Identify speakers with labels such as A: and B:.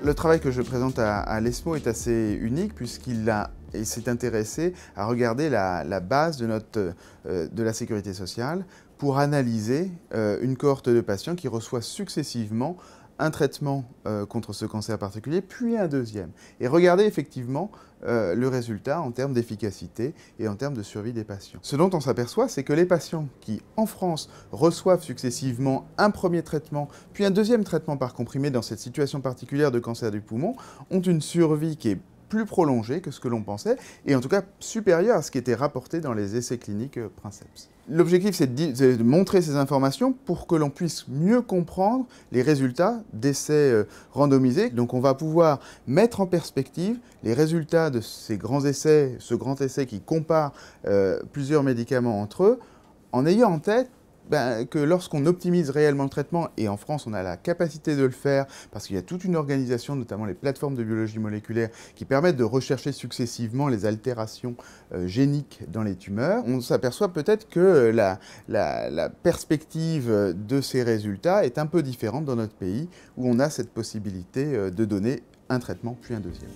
A: Le travail que je présente à l'ESMO est assez unique puisqu'il s'est intéressé à regarder la base de la sécurité sociale pour analyser une cohorte de patients qui reçoivent successivement un traitement contre ce cancer particulier, puis un deuxième. Et regarder effectivement le résultat en termes d'efficacité et en termes de survie des patients. Ce dont on s'aperçoit, c'est que les patients qui, en France, reçoivent successivement un premier traitement, puis un deuxième traitement par comprimé dans cette situation particulière de cancer du poumon, ont une survie qui est plus prolongée que ce que l'on pensait, et en tout cas supérieure à ce qui était rapporté dans les essais cliniques Princeps. L'objectif, c'est de montrer ces informations pour que l'on puisse mieux comprendre les résultats d'essais randomisés. Donc on va pouvoir mettre en perspective les résultats de ces grands essais, ce grand essai qui compare plusieurs médicaments entre eux, en ayant en tête que lorsqu'on optimise réellement le traitement, et en France on a la capacité de le faire, parce qu'il y a toute une organisation, notamment les plateformes de biologie moléculaire, qui permettent de rechercher successivement les altérations géniques dans les tumeurs, on s'aperçoit peut-être que la perspective de ces résultats est un peu différente dans notre pays, où on a cette possibilité de donner un traitement puis un deuxième.